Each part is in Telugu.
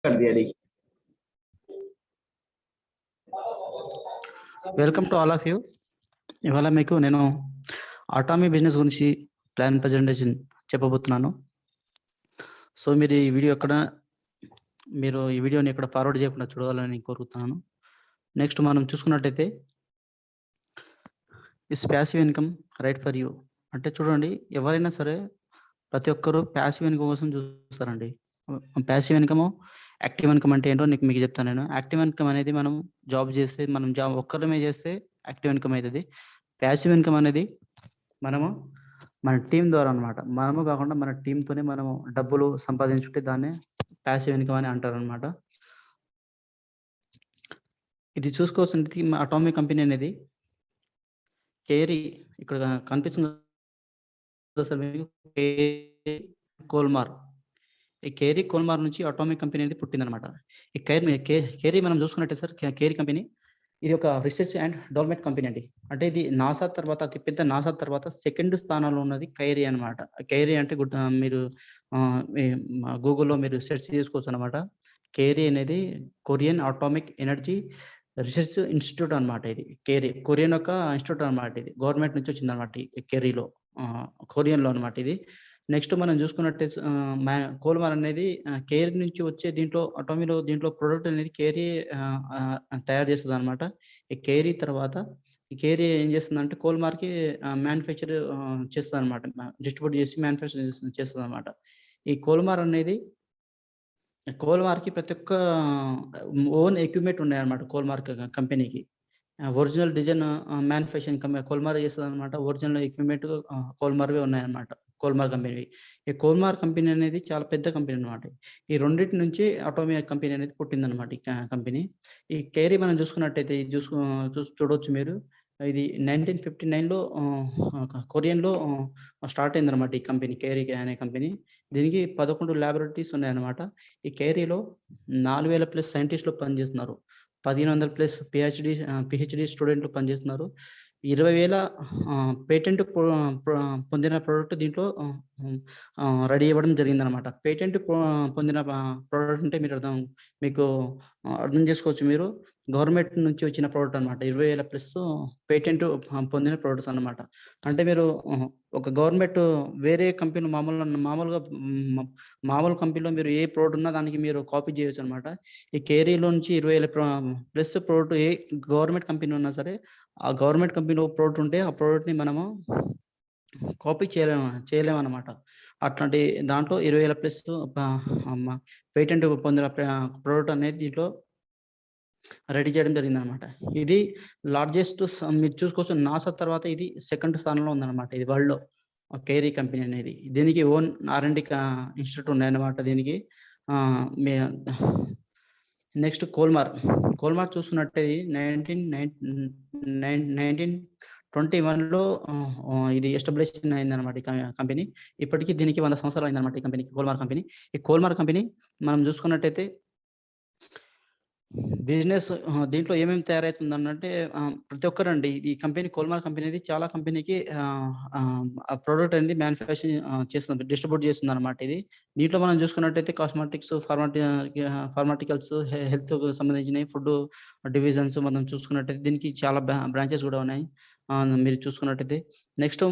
कर दिया देखिए। Welcome to all of you. ఇవాళ మీకు నేను ఆటోమీ బిజినెస్ గురించి ప్లాన్ ప్రజెంటేషన్ చెప్పబోతున్నాను. సో మీరు ఈ వీడియోని ఎక్కడ ఫార్వర్డ్ చేయకుండా చూడాలని కోరుతున్నాను. నెక్స్ట్ మనం చూసుకున్నట్టయితే is passive income right for you అంటే చూడండి, ఎవరైనా సరే ప్రతి ఒక్కరూ ప్యాసివ్ ఇన్కమ్ కోసం చూస్తారండి. ప్యాసివ్ ఇన్కమ్, యాక్టివ్ ఇన్కమ్ అంటే ఏంటో మీకు చెప్తాను నేను. యాక్టివ్ ఇన్కమ్ అనేది మనం జాబ్ చేస్తే, మనం జాబ్ ఒక్కరమే చేస్తే యాక్టివ్ ఇన్కమ్ అవుతుంది. ప్యాసివ్ ఇన్కమ్ అనేది మనము మన టీం ద్వారా అనమాట, మనము కాకుండా మన టీంతోనే మనము డబ్బులు సంపాదించుకుంటే దాన్ని ప్యాసివ్ ఇన్కమ్ అని అంటారు అనమాట. ఇది చూసుకోవాల్సింది అటామిక్ కంపెనీ అనేది కేరీ ఇక్కడ కనిపిస్తుంది అసలు మీకు, కోల్మార్. ఈ కేరీ కోల్మార్ నుంచి అటామిక్ కంపెనీ అనేది పుట్టిందనమాట. ఈ కేరీ మనం చూసుకున్నట్టే సార్, కేరీ కంపెనీ ఇది ఒక రీసెర్చ్ అండ్ డెవలప్మెంట్ కంపెనీ అండి. అంటే ఇది నాసా తర్వాత, అతిపెద్ద నాసా తర్వాత సెకండ్ స్థానంలో ఉన్నది కైరీ అనమాట. కైరీ అంటే మీరు గూగుల్లో మీరు సెర్చ్ చేసుకోవచ్చు అనమాట. కేరీ అనేది Korean atomic energy research institute అనమాట. ఇది కొరియన్ యొక్క ఇన్స్టిట్యూట్ అనమాట. ఇది గవర్నమెంట్ నుంచి వచ్చింది అనమాట. కేరీలో కొరియన్లో అనమాట ఇది. నెక్స్ట్ మనం చూసుకున్నట్టే కోల్మార్ అనేది కేరీ నుంచి వచ్చే దీంట్లో ప్రొడక్ట్ అనేది కేరీ తయారు చేస్తుంది అనమాట. ఈ కేరీ తర్వాత ఈ కేరీ ఏం చేస్తుందంటే కోల్మార్కి మ్యానుఫ్యాక్చర్ చేస్తుంది అనమాట, డిస్ట్రిబ్యూట్ చేసి మ్యానుఫ్యాక్చర్ చేస్తుంది అనమాట. ఈ కోల్మార్కి ప్రతి ఒక్క ఓన్ ఎక్విప్మెంట్ ఉన్నాయన్నమాట. కోల్మార్క్ కంపెనీకి ఒరిజినల్ డిజైన్ మ్యానుఫ్యాక్చరింగ్ కోల్మార్ చేస్తుంది అనమాట. ఒరిజినల్ ఎక్విప్మెంట్ కోల్మార్వే ఉన్నాయన్నమాట, కోల్మార్ కంపెనీ. ఈ కోల్మార్ కంపెనీ అనేది చాలా పెద్ద కంపెనీ అనమాట. ఈ రెండింటి నుంచి అటామీ కంపెనీ అనేది పుట్టిందనమాట. ఈ కంపెనీ ఈ కేరీ మనం చూసుకున్నట్టయితే చూడవచ్చు మీరు. ఇది 1959లో కొరియన్లో స్టార్ట్ అయిందనమాట ఈ కంపెనీ, కేరీ అనే కంపెనీ. దీనికి 11 ల్యాబొరేటరీస్ ఉన్నాయన్నమాట. ఈ కేరీలో 4000+ సైంటిస్టులు పనిచేస్తున్నారు. 1500+ పిహెచ్డి స్టూడెంట్లు పనిచేస్తున్నారు. 20,000 పేటెంట్ పొందిన ప్రోడక్ట్ దీంట్లో రెడీ ఇవ్వడం జరిగిందనమాట. పేటెంట్ పొందిన ప్రోడక్ట్ అంటే మీకు అర్థం చేసుకోవచ్చు మీరు. గవర్నమెంట్ నుంచి వచ్చిన ప్రోడక్ట్ అనమాట. 20,000+ పేటెంట్ పొందిన ప్రోడక్ట్స్ అనమాట. అంటే మీరు ఒక గవర్నమెంట్ వేరే కంపెనీ మామూలు కంపెనీలో మీరు ఏ ప్రోడక్ట్ ఉన్నా దానికి మీరు కాపీ చేయొచ్చు అనమాట. ఈ కేరీలో నుంచి 20,000+ ప్రోడక్ట్ ఏ గవర్నమెంట్ కంపెనీ ఉన్నా సరే, ఆ గవర్నమెంట్ కంపెనీలో ప్రోడక్ట్ ఉంటే ఆ ప్రోడక్ట్ని మనము కాపీ చేయలేమన్నమాట. అట్లాంటి దాంట్లో 20,000+ పేటెంట్ పొందిన ప్రోడక్ట్ అనేది దీంట్లో రెడీ చేయడం జరిగిందనమాట. ఇది లార్జెస్ట్, మీరు చూసుకోవచ్చు నాసా తర్వాత ఇది సెకండ్ స్థానంలో ఉందన్నమాట. ఇది వరల్డ్లో కేరీ కంపెనీ అనేది. దీనికి ఓన్ R&D ఇన్స్టిట్యూట్ ఉన్నాయన్నమాట దీనికి. నెక్స్ట్ కోల్మార్ చూసుకున్నట్టే 1921లో ఇది ఎస్టాబ్లిష్ అయిందనమాట ఈ కంపెనీ. ఇప్పటికీ దీనికి 100 సంవత్సరాలు అయిందనమాట ఈ కంపెనీకి, కోల్మార్ కంపెనీ. ఈ కోల్మార్ కంపెనీ మనం చూసుకున్నట్టయితే బిజినెస్ దీంట్లో ఏమేమి తయారవుతుందనంటే ప్రతి ఒక్కరండి ఈ కంపెనీ, కోల్మార్ కంపెనీ అనేది చాలా కంపెనీకి ప్రోడక్ట్ అనేది మ్యానుఫ్యాక్చరింగ్ చేస్తుంది, డిస్ట్రిబ్యూట్ చేస్తుంది అనమాట. ఇది దీంట్లో మనం చూసుకున్నట్టయితే కాస్మెటిక్స్, ఫార్మాటికల్స్, హెల్త్ సంబంధించిన ఫుడ్ డివిజన్స్ మనం చూసుకున్నట్టయితే దీనికి చాలా బ్రాంచెస్ కూడా ఉన్నాయి మీరు చూసుకున్నట్టయితే. నెక్స్ట్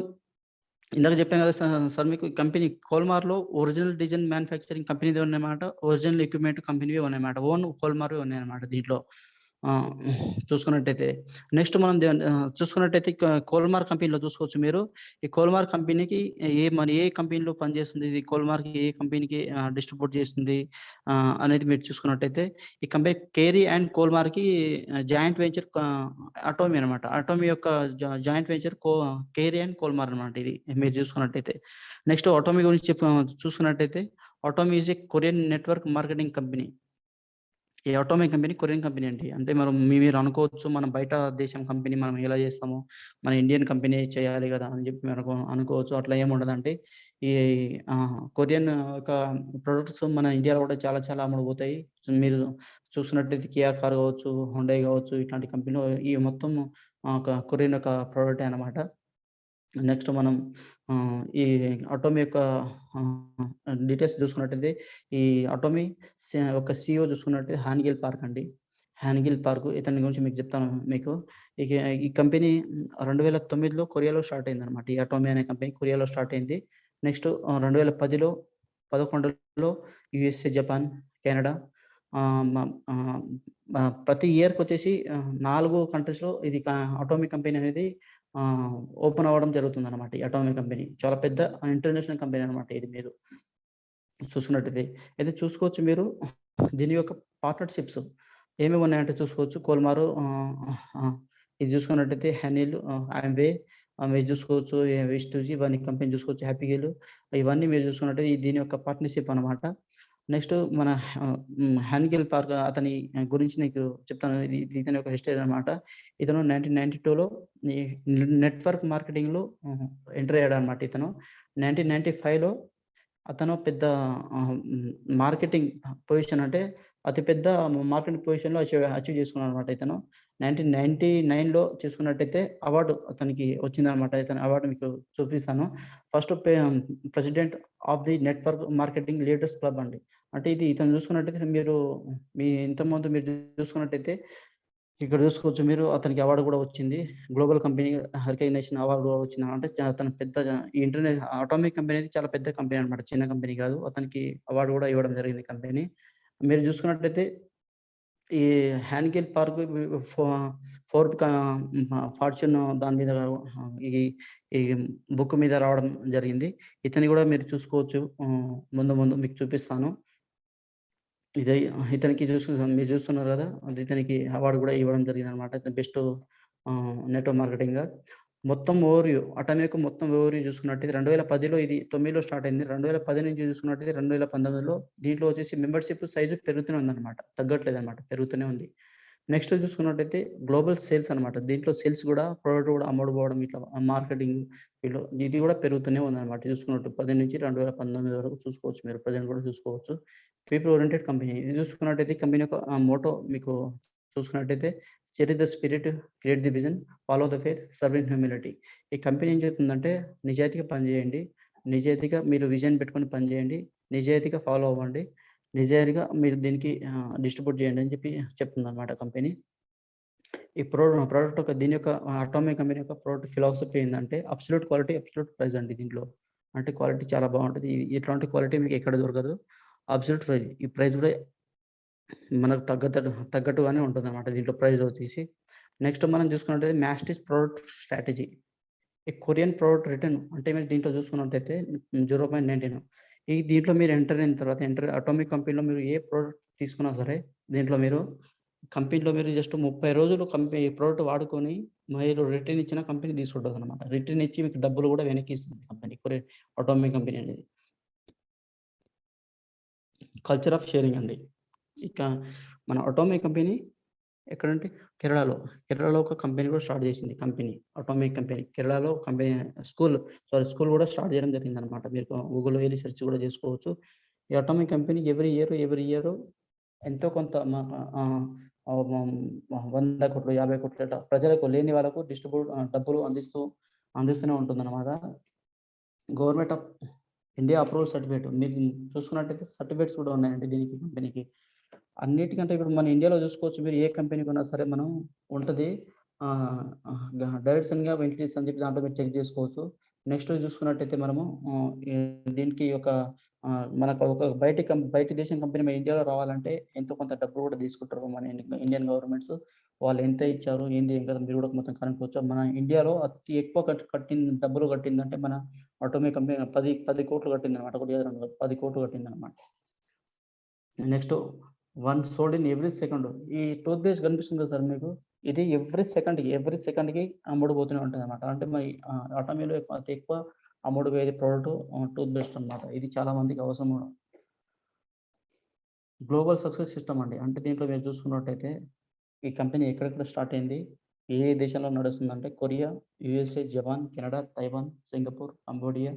ఇందాక చెప్పాను కదా సార్ మీకు, కంపెనీ కోల్మార్లో ఒరిజినల్ డిజైన్ మ్యానుఫ్యాక్చరింగ్ కంపెనీదే ఉన్నాయన్నమాట. ఒరిజినల్ ఎక్విప్మెంట్ కంపెనీవే ఉన్నాయన్నమాట. ఓన్ కోల్మార్వే ఉన్నాయన్నమాట దీంట్లో చూసుకున్నట్టయితే. నెక్స్ట్ మనం చూసుకున్నట్టయితే కోల్మార్ కంపెనీలో చూసుకోవచ్చు మీరు. ఈ కోల్మార్ కంపెనీకి ఏ కంపెనీలో పనిచేస్తుంది, ఇది కోల్మార్కి ఏ కంపెనీకి డిస్ట్రిబ్యూట్ చేస్తుంది అనేది మీరు చూసుకున్నట్టయితే, ఈ కంపెనీ కేరీ అండ్ కోల్మార్కి జాయింట్ వెంచర్ అటామీ అనమాట. అటామీ యొక్క joint venture Kerry and Kolmar అనమాట ఇది మీరు చూసుకున్నట్టయితే. నెక్స్ట్ అటామీ గురించి చూసుకున్నట్టయితే, Atomy is a Korean network marketing company. ఈ అటామీ కంపెనీ కొరియన్ కంపెనీ అండి. అంటే మీరు అనుకోవచ్చు, మనం బయట దేశం కంపెనీ మనం ఎలా చేస్తామో మన ఇండియన్ కంపెనీ చేయాలి కదా అని చెప్పి మీరు అనుకోవచ్చు. అట్లా ఏముండదంటే ఈ కొరియన్ యొక్క ప్రొడక్ట్స్ మన ఇండియాలో కూడా చాలా చాలా అమ్ముడుపోతాయి. మీరు చూసుకున్నట్టయితే కియా కార్ కావచ్చు, హుండై కావచ్చు, ఇట్లాంటి కంపెనీలు ఈ మొత్తం కొరియన్ యొక్క ప్రోడక్టే అనమాట. నెక్స్ట్ మనం ఈ అటోమీ యొక్క డీటెయిల్స్ చూసుకున్నట్టయితే ఈ అటోమీ ఒక సీఈఓ చూసుకున్నట్టయితే హానిగిల్ పార్క్ అండి. హానిగిల్ పార్క్ ఇతని గురించి మీకు చెప్తాను మీకు. ఇక ఈ కంపెనీ 2009లో కొరియాలో స్టార్ట్ అయిందనమాట. ఈ అటోమీ అనే కంపెనీ కొరియాలో స్టార్ట్ అయింది. నెక్స్ట్ 2010లో 11లో యూఎస్ఏ, జపాన్, కెనడా మ ప్రతి ఇయర్‌కొచ్చేసి 4 కంట్రీస్‌లో ఇది అటోమీ కంపెనీ అనేది ఓపెన్ అవ్వడం జరుగుతుందనమాట. ఈ అటామిక్ కంపెనీ. చాలా పెద్ద ఇంటర్నేషనల్ కంపెనీ అనమాట ఇది మీరు చూసుకున్నట్టయితే. అయితే చూసుకోవచ్చు మీరు దీని యొక్క పార్ట్నర్‌షిప్స్ ఏమేమి ఉన్నాయంటే చూసుకోవచ్చు. కోల్మారు ఇది చూసుకున్నట్టయితే హనీల్, అమ్వే మీరు చూసుకోవచ్చు. విస్టూజీ ఇవన్నీ కంపెనీ చూసుకోవచ్చు. హ్యాపీగెల్ ఇవన్నీ మీరు చూసుకున్నట్టయితే దీని యొక్క పార్ట్నర్‌షిప్ అనమాట. నెక్స్ట్ మన హానిగెల్ పార్క్ అతని గురించి నీకు చెప్తాను. ఇతని యొక్క హిస్టరీ అనమాట. ఇతను 1992లో ఈ నెట్వర్క్ మార్కెటింగ్‌లో ఎంటర్ అయ్యాడనమాట ఇతను. 1995లో అతను పెద్ద మార్కెటింగ్ పొజిషన్ అంటే అతి పెద్ద మార్కెటింగ్ పొజిషన్‌లో అచీవ్ చేసుకున్నాడనమాట ఇతను. 1999లో చూసుకున్నట్టయితే అవార్డు అతనికి వచ్చిందనమాట. ఇతని అవార్డు మీకు చూపిస్తాను. First president of the network marketing leaders club అండి. అంటే ఇది ఇతను చూసుకున్నట్టయితే ఇంతకుముందు మీరు చూసుకున్నట్టయితే ఇక్కడ చూసుకోవచ్చు మీరు అతనికి అవార్డు కూడా వచ్చింది. గ్లోబల్ కంపెనీ రికగ్నిషన్ అవార్డు కూడా వచ్చింది. అంటే అతను పెద్ద ఈ అటామిక్ కంపెనీ అనేది చాలా పెద్ద కంపెనీ అనమాట. చిన్న కంపెనీ కాదు. అతనికి అవార్డు కూడా ఇవ్వడం జరిగింది కంపెనీ. మీరు చూసుకున్నట్టయితే ఈ హానిగెల్ పార్క్ ఫోర్త్ ఫార్చ్యూన్ దాని మీద ఈ ఈ బుక్ మీద రావడం జరిగింది. ఇతన్ని కూడా మీరు చూసుకోవచ్చు. ముందు మీకు చూపిస్తాను. ఇతనికి మీరు చూస్తున్నారు కదా! ఇతనికి అవార్డు కూడా ఇవ్వడం జరిగిందనమాట. బెస్ట్ నెట్వర్క్ మార్కెటింగ్‌గా. మొత్తం ఓవర్‌వ్యూ అటామీ యొక్క మొత్తం ఓవర్‌వ్యూ చూసుకున్నట్టయితే 2010లో ఇది 9లో స్టార్ట్ అయింది. 2010 నుంచి చూసుకున్నట్టయితే 2019లో దీంట్లో వచ్చేసి మెంబర్‌షిప్ సైజ్ పెరుగుతూనే ఉందనమాట. తగ్గట్లేదనమాట. పెరుగుతూనే ఉంది. నెక్స్ట్ చూసుకున్నట్టయితే గ్లోబల్ సేల్స్ అనమాట. దీంట్లో సేల్స్ కూడా ప్రొడక్ట్ కూడా అమ్ముడుపోవడం ఇట్లా మార్కెటింగ్ ఇది కూడా పెరుగుతూనే ఉందనమాట. చూసుకున్నట్టు 10 నుంచి 2019 వరకు చూసుకోవచ్చు మీరు. ప్రెజెంట్ కూడా చూసుకోవచ్చు. People oriented company. ఇది చూసుకున్నట్టయితే కంపెనీ యొక్క మోటో మీకు చూసుకున్నట్టయితే cherish the spirit, create the vision, follow the faith, serving humility. ఈ కంపెనీ ఏం చెప్తుందంటే నిజాయితీగా పనిచేయండి. నిజాయితీగా మీరు విజన్ పెట్టుకొని పనిచేయండి. నిజాయితీగా ఫాలో అవ్వండి. నిజాయితీగా మీరు దీనికి డిస్ట్రిబ్యూట్ చేయండి అని చెప్తుందనమాట కంపెనీ. ఈ ప్రొడక్ట్ యొక్క దీని యొక్క అటామిక్ కంపెనీ యొక్క ప్రొడక్ట్ ఫిలాసఫీ ఏందంటే అబ్సల్యూట్ క్వాలిటీ, అబ్సల్యూట్ ప్రైస్ అండి దీంట్లో. అంటే క్వాలిటీ చాలా బాగుంటది. ఇట్లాంటి క్వాలిటీ మీకు ఎక్కడ దొరకదు. Absolute price. ఈ ప్రైస్ కూడా మనకు తగ్గట్టుగానే ఉంటుందన్నమాట దీంట్లో ప్రైస్ వచ్చేసి. నెక్స్ట్ మనం చూసుకున్నట్టయితే మ్యాస్టిస్ ప్రొడక్ట్ స్ట్రాటజీ. ఈ కొరియన్ ప్రొడక్ట్ రిటర్న్ అంటే మీరు దీంట్లో చూసుకున్నట్టయితే 0.19. దీంట్లో మీరు ఎంటర్ అయిన తర్వాత అటామిక్ కంపెనీలో మీరు ఏ ప్రొడక్ట్ తీసుకున్నా సరే దీంట్లో మీరు కంపెనీలో మీరు జస్ట్ 30 రోజులు ప్రొడక్ట్ వాడుకొని మీరు రిటర్న్ ఇచ్చిన కంపెనీ తీసుకుంటదనమాట. రిటర్న్ ఇచ్చి మీకు డబ్బులు కూడా వెనక్కి ఇస్తుంది కంపెనీ. కొరియన్ అటామిక్ కంపెనీ అనేది. కల్చర్ ఆఫ్ షేరింగ్ అండి. ఇక మన అటామిక్ కంపెనీ ఎక్కడంటే కేరళలో. కేరళలో ఒక కంపెనీ కూడా స్టార్ట్ చేసింది కంపెనీ. Atomic company. కేరళలో కంపెనీ స్కూల్ కూడా స్టార్ట్ చేయడం జరిగిందనమాట. మీరు గూగుల్‌లో వెళ్లి సెర్చ్ కూడా చేసుకోవచ్చు. ఈ అటామిక్ కంపెనీ ఎవ్రీ ఇయర్ ఎంతో కొంత 100 కోట్లు, 50 కోట్లు ఇట్లా ప్రజలకు లేని వాళ్ళకు డబ్బులు అందిస్తూనే ఉంటుందన్నమాట. Government of India approval certificate మీరు చూసుకున్నట్టయితే సర్టిఫికేట్స్ కూడా ఉన్నాయండి దీనికి కంపెనీకి. అన్నిటికంటే ఇప్పుడు మన ఇండియాలో చూసుకోవచ్చు మీరు ఏ కంపెనీ కొన్నా సరే మనం ఉంటది. డైరెక్షన్‌గా వెంటిలేషన్ అని చెప్పి దాంట్లో మీరు చెక్ చేసుకోవచ్చు. నెక్స్ట్ చూసుకున్నట్టయితే మనము దీనికి మనకు ఒక బయటి దేశం కంపెనీ మన ఇండియాలో రావాలంటే ఎంతో కొంత డబ్బులు కూడా తీసుకుంటారు మన ఇండియన్ గవర్నమెంట్స్. వాళ్ళు ఎంత ఇచ్చారు, ఏంది ఏం కదా మీరు కూడా మొత్తం కనుక్కోవచ్చు. మన ఇండియాలో అతి ఎక్కువ డబ్బులు కట్టిందంటే మన అటామిక్ కంపెనీ 10 కోట్లు కట్టిందనమాట. ఒకటి కాదు, 2 కాదు 10 కోట్లు కట్టిందనమాట. Next one sold in every second. ఈ టూత్ పేస్ట్ కనిపిస్తుంది కదా సార్ మీకు. ఇది ఎవ్రీ సెకండ్‌కి అమ్ముడుపోతూనే ఉంటదనమాట. అంటే మరి అటామీలో అతి ఎక్కువ అమ్ముడుపోయేది ప్రోడక్ట్ టూత్ పేస్ట్ అనమాట. ఇది చాలా మందికి అవసరం కూడా. గ్లోబల్ సక్సెస్ సిస్టమ్ అండి. అంటే దీంట్లో మీరు చూసుకున్నట్టయితే ఈ కంపెనీ ఎక్కడెక్కడ స్టార్ట్ అయింది, ఏ దేశంలో నడుస్తుందంటే Korea, USA, Japan, Canada, Taiwan, Singapore, Cambodia,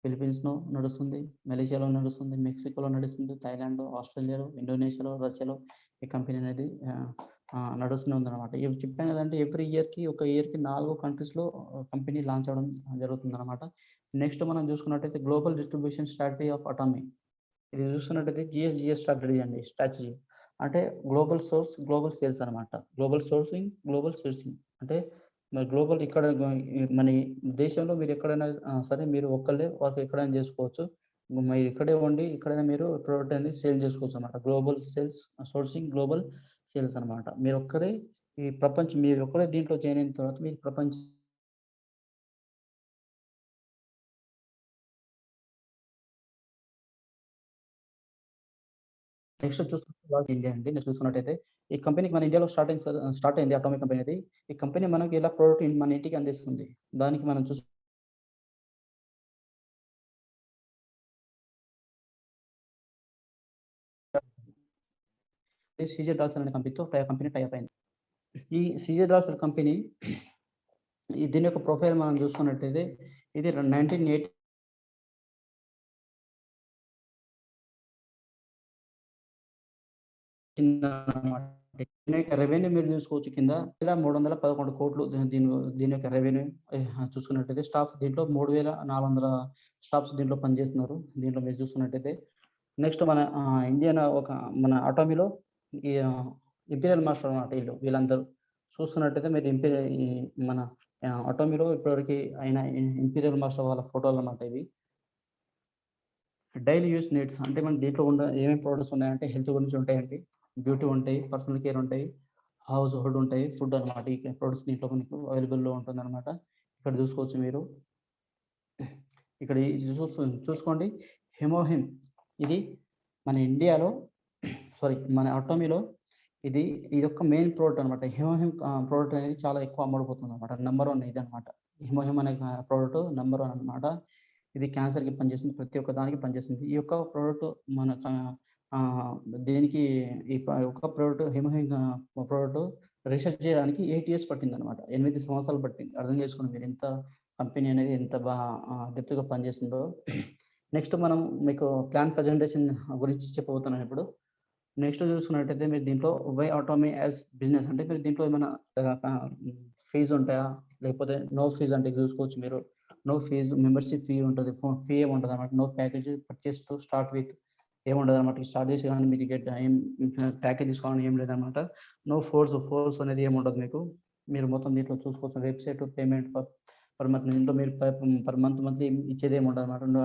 ఫిలిప్పీన్స్‌లో నడుస్తుంది, మలేషియాలో నడుస్తుంది, మెక్సికోలో నడుస్తుంది, థాయిలాండ్, ఆస్ట్రేలియాలో, ఇండోనేషియాలో, రష్యాలో ఈ కంపెనీ అనేది నడుస్తూనే ఉందనమాట. ఇవి చెప్పాను కదండీ! ఎవ్రీ ఇయర్‌కి ఒక ఇయర్‌కి 4 కంట్రీస్‌లో కంపెనీ లాంచ్ అవ్వడం జరుగుతుందనమాట. నెక్స్ట్ మనం చూసుకున్నట్టయితే global distribution strategy of Atomy. ఇది చూస్తున్నట్టయితే జీఎస్‌జీఎస్ స్ట్రాటజీ అండి. స్ట్రాటజీ అంటే గ్లోబల్ సోర్స్, గ్లోబల్ సేల్స్ అనమాట. గ్లోబల్ సోర్సింగ్, గ్లోబల్ సోర్సింగ్ అంటే మరి గ్లోబల్ ఇక్కడ మన ఈ దేశంలో మీరు ఎక్కడైనా సరే మీరు ఒక్కళ్ళే వర్క్ ఎక్కడైనా చేసుకోవచ్చు. మీరు ఇక్కడే ఉండి ఎక్కడైనా మీరు ప్రొడక్ట్ అనేది సేల్ చేసుకోవచ్చనమాట. Global sales sourcing, global sales అనమాట. మీరొక్కరే ఈ ప్రపంచం మీరొక్కరే దీంట్లో జాయిన్ అయిన తర్వాత మీరు నెక్స్ట్ చూసుకుంటే లార్జ్ ఇండియా అండి. నెక్స్ట్ చూసుకున్నట్టయితే ఈ కంపెనీకి మన ఇండియాలో స్టార్ట్ అయింది అటామిక్ కంపెనీ అనేది. ఈ కంపెనీ మనకి ఇలా ప్రొడక్ట్ మన ఇంటికి అందిస్తుంది. దానికి మనం సీజే డాల్సన్ అనే కంపెనీతో కంపెనీ టై అప్ అయింది. ఈ సీజే డాల్సన్ కంపెనీ దీని యొక్క ప్రొఫైల్ మనం చూసుకున్నట్టయితే ఇది 1980 అన్నమాట. దీని యొక్క రెవెన్యూ మీరు చూసుకోవచ్చు కింద 311,00,00,000 దీని దీని యొక్క రెవెన్యూ చూసుకున్నట్టయితే స్టాఫ్ దీంట్లో 3,400 స్టాఫ్స్ దీంట్లో పనిచేస్తున్నారు. దీంట్లో మీరు చూసుకున్నట్టయితే నెక్స్ట్ మన ఇండియన్ మన అటామీలో ఈ ఇంపీరియల్ మాస్టర్ అన్నమాట వీళ్ళందరూ. చూస్తున్నట్టయితే మీరు ఈ మన అటామీలో ఇప్పటివరకి అయిన ఇంపీరియల్ మాస్టర్ వాళ్ళ ఫోటోలన్నమాట ఇవి. డైలీ యూజ్ నీడ్స్ అంటే మన దీంట్లో ఏమేమి ప్రొడక్ట్స్ ఉన్నాయంటే హెల్త్ గురించి ఉంటాయండి. బ్యూటీ ఉంటాయి, పర్సనల్ కేర్ ఉంటాయి, హౌస్ హోల్డ్ ఉంటాయి, ఫుడ్ అన్నమాట. ఈ ప్రొడక్ట్స్ దీంట్లో మనకు అవైలబుల్‌లో ఉంటుందన్నమాట. ఇక్కడ చూసుకోవచ్చు మీరు. ఇక్కడ చూసుకోండి హిమోహిమ్ ఇది మన ఇండియాలో మన అటామీలో ఇదొక మెయిన్ ప్రొడక్ట్ అనమాట. హిమోహిమ్ ప్రొడక్ట్ అనేది చాలా ఎక్కువ అమ్ముడుపోతుందన్నమాట. నంబర్ 1 ఇదన్నమాట. హిమోహిమ్ అనే ప్రొడక్ట్ నంబర్ 1 అన్నమాట. ఇది క్యాన్సర్‌కి పనిచేస్తుంది. ప్రతి ఒక్క దానికి పనిచేస్తుంది. ఈ యొక్క ప్రొడక్ట్ మన ఆహ్, దీనికి ఒక్క ప్రొడక్ట్ హిమోహిమ్ ప్రొడక్ట్ రిసర్చ్ చేయడానికి 8 ఇయర్స్ పట్టిందన్నమాట. 8 సంవత్సరాలు పట్టింది. అర్థం చేసుకోండి మీరు కంపెనీ అనేది ఎంత డెప్త్‌గా పనిచేస్తుందో. నెక్స్ట్ మనం మీకు ప్లాన్ ప్రజెంటేషన్ గురించి చెప్పబోతున్నాను ఇప్పుడు. నెక్స్ట్ చూసుకున్నట్టయితే మీరు దీంట్లో వై ఆటోమీ యాస్ బిజినెస్ అంటే మీరు దీంట్లో ఏమైనా ఫీస్ ఉంటాయా? లేకపోతే నో ఫీస్ అంటే చూసుకోవచ్చు మీరు. నో ఫీస్ మెంబర్‌షిప్ ఫీ ఉంటది. ఫీ ఏమి ఉండదన్నమాట. No package purchase to start with ఏముండదన్నమాట. స్టార్ట్ చేసి గాని మీరు ప్యాకేజ్ తీసుకోవాలని ఏం లేదన్నమాట. నో ఫోర్స్ అనేది ఏమి ఉండదు మీకు. మీరు మొత్తం దీంట్లో చూసుకోవచ్చు. వెబ్‌సైట్ పేమెంట్ పర్ మంత్ దీంట్లో మీరు పర్ మంత్లీ ఇచ్చేదేమి ఉండదన్నమాట. నో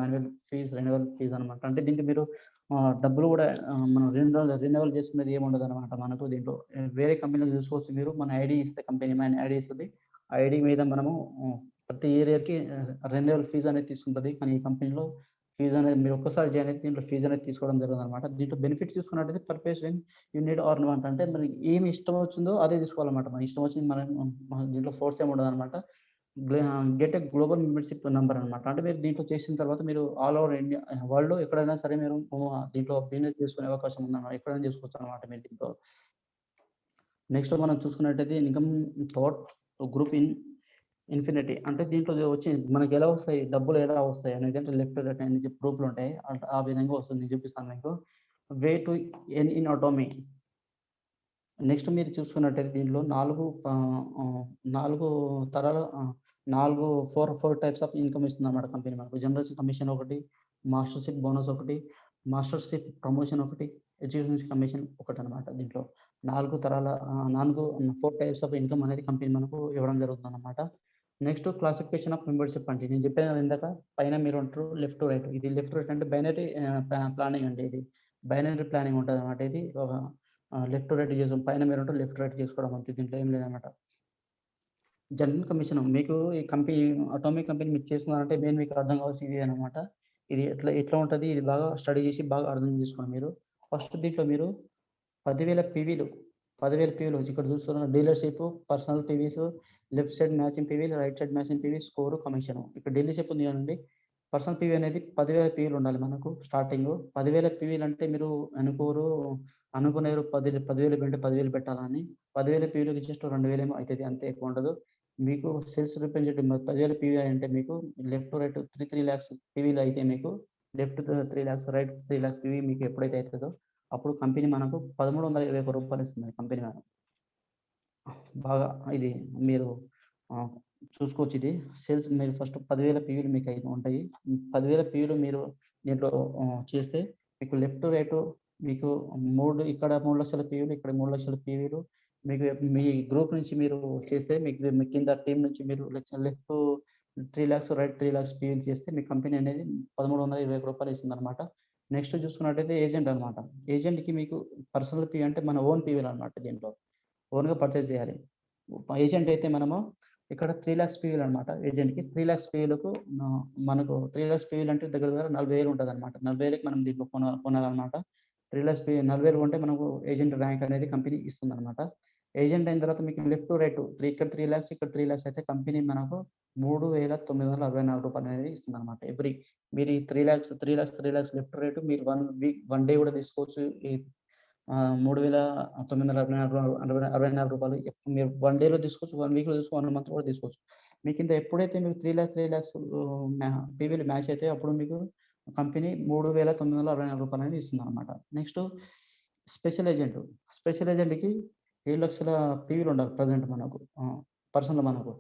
రెన్యువల్ ఫీస్ అనమాట. అంటే దీనికి మీరు డబ్బులు కూడా మనం రెన్యువల్ చేసుకునేది ఏమి ఉండదన్నమాట మనకు దీంట్లో. వేరే కంపెనీలో చూసుకోవచ్చు మీరు. మన ఐడీ ఇస్తే కంపెనీ మన ఐడీ ఇస్తది. ఆ ఐడీ మీద మనము ప్రతి ఇయర్‌కి రెన్యువల్ ఫీస్ అనేది తీసుకుంటది. కానీ ఈ కంపెనీలో ఫీస్ అనేది మీరు ఒక్కసారి జాయిన్ అయితే దీంట్లో ఫీస్ అనేది తీసుకోవడం జరగదనమాట. దీంట్లో బెనిఫిట్స్ చూసుకున్నట్టయితే per pace you need earn want అంటే మనకి ఏమి ఇష్టం వచ్చిందో అదే తీసుకోవాలన్నమాట. మన ఇష్టం వచ్చింది మనం దీంట్లో ఫోర్స్ ఏమి ఉండదనమాట. Get a global membership number అనమాట. అంటే మీరు దీంట్లో చేసిన తర్వాత మీరు ఆల్ ఓవర్ ఇండియా వరల్డ్‌లో ఎక్కడైనా సరే మీరు దీంట్లో బిజినెస్ చేసుకునే అవకాశం ఉందన్నమాట. ఎక్కడైనా చేసుకోవచ్చనమాట మీరు దీంట్లో. నెక్స్ట్ మనం చూసుకున్నట్టయితే ఇన్‌కమ్ థాట్ గ్రూప్ ఇన్ఫినిటీ అంటే దీంట్లో వచ్చి మనకెలా వస్తాయి? డబ్బులు ఎలా వస్తాయి? అనేది అంటే లెఫ్ట్, రైట్ అని చెప్పి గ్రూప్‌లుంటాయి. ఆ విధంగా వస్తుంది. నేను చూపిస్తాను మీకు. Way to earn in Atomy. Next మీరు చూసుకున్నట్టయితే దీంట్లో 4 తరాల 4 టైప్స్ ఆఫ్ ఇన్‌కమ్ ఇస్తుందన్నమాట కంపెనీ మనకు. జనరల్ కమిషన్ ఒకటి, మాస్టర్‌షిప్ బోనస్ ఒకటి, మాస్టర్‌షిప్ ప్రమోషన్ ఒకటి, ఎడ్యుకేషన్ కమిషన్ ఒకటనమాట దీంట్లో. 4 టైప్స్ ఆఫ్ ఇన్‌కమ్ అనేది కంపెనీ మనకు ఇవ్వడం జరుగుతుందన్నమాట. నెక్స్ట్ క్లాసిఫికేషన్ ఆఫ్ మెంబర్‌షిప్ అంటే నేను చెప్పాను కదా ఇందాక పైన మీరుంటారు లెఫ్ట్, రైట్. ఇది లెఫ్ట్, రైట్ అంటే బైనరీ ప్లానింగ్ అండి ఇది. బైనరీ ప్లానింగ్ ఉంటదన్నమాట ఇది. లెఫ్ట్ టు రైట్ చేసాం. పైన మీరుంటే లెఫ్ట్ రైట్ చేసుకోవడం అంతే. దీంట్లో ఏం లేదనమాట. జనరల్ కమిషన్ మీకు ఈ అటామిక్ కంపెనీ మీరు చేస్తున్నారంటే మెయిన్ మీకు అర్థం కావాల్సింది ఇదేనమాట. ఇది ఎట్లా ఎట్లా ఉంటది? ఇది బాగా స్టడీ చేసి బాగా అర్థం చేసుకోండి మీరు. ఫస్ట్ దీంట్లో మీరు 10,000 పీవీలు 10,000 పీవీలు ఇక్కడ చూస్తున్న dealership, personal PVs, left side matching పీవీలు, right side matching PV, score, commission. ఇక్కడ డీలర్‌షిప్ ఉంది కదండీ! పర్సనల్ పీవీ అనేది 10,000 పీవీలు ఉండాలి మనకు స్టార్టింగు. 10,000 పీవీలు అంటే మీరు అనుకునేరు 10,000 కంటే 10,000 పెట్టాలని. 10,000 పీవీలకి జస్ట్ 2,000 ఏమో అయితది అంతే ఎక్కువ ఉండదు. మీకు సేల్స్ రిప్రజెంటేటివ్ 10,000 పీవీ అంటే మీకు లెఫ్ట్ టు రైట్ 3 లాక్స్ పీవీలు అయితే మీకు left 3 lakhs, right 3 lakhs PV మీకు ఎప్పుడైతే అయితదో అప్పుడు కంపెనీ మనకు రూ. 1,321 ఇస్తుంది కంపెనీ మనకు. బాగా ఇది మీరు ఆహ్, చూసుకోవచ్చు ఇది. సేల్స్ మీరు ఫస్ట్ 10,000 పీవీలు మీకయి ఉంటాయి. 10,000 పీవీలు మీరు దీంట్లో చేస్తే మీకు లెఫ్ట్, రైటు మీకు 3 ఇక్కడ 3,00,000 పీవీలు, ఇక్కడ 3,00,000 పీవీలు మీకు మీ గ్రూప్ నుంచి మీరు చేస్తే మీ కింద టీమ్ నుంచి మీరు లెఫ్ట్ 3,00,000 రైట్ 3,00,000 పీవీలు చేస్తే మీ కంపెనీ అనేది రూ. 1,320 ఇస్తుందనమాట. నెక్స్ట్ చూసుకున్నట్టయితే ఏజెంట్ అనమాట. ఏజెంట్‌కి మీకు పర్సనల్ పీవీ అంటే మన ఓన్ పీవీలనమాట దీంట్లో. ఓన్‌గా పర్చేజ్ చేయాలి. ఏజెంట్ అయితే మనము ఇక్కడ 3,00,000 పీవీలనమాట ఏజెంట్‌కి. 3,00,000 పీవీలకు మనకు 3,00,000 పీవీలు అంటే దగ్గర దగ్గర 40,000 ఉంటదనమాట. 40,000కి మనం దీంట్లో కొనాలనమాట. 3,00,000 నలభై వేలు కొంటే మనకు ఏజెంట్ ర్యాంక్ అనేది కంపెనీ ఇస్తుందనమాట. ఏజెంట్ అయిన తర్వాత మీకు లెఫ్ట్, రైట్ ఇక్కడ 3,00,000 ఇక్కడ 3,00,000 అయితే కంపెనీ మనకు రూ. 3,964 అనేది ఇస్తుందనమాట. మీరు ఈ 3,00,000 లెఫ్ట్, రైట్ మీరు 1 డే కూడా తీసుకోవచ్చు. ఈ 3,964 మీరు 1 డేలో తీసుకోవచ్చు, 1 వీక్‌లో తీసుకోవచ్చు, 1 మంత్‌లో కూడా తీసుకోవచ్చు. మీకింత ఎప్పుడైతే మీకు 3,00,000 పీవీలు మ్యాచ్ అయితాయో అప్పుడు మీకు కంపెనీ రూ. 3,964 అనేది ఇస్తుందనమాట. Next special agent. స్పెషల్ ఏజెంట్‌కి 7,00,000 పీవీలు ఉండాలి ప్రెజెంట్ మనకు. పర్సనల్ మనకు.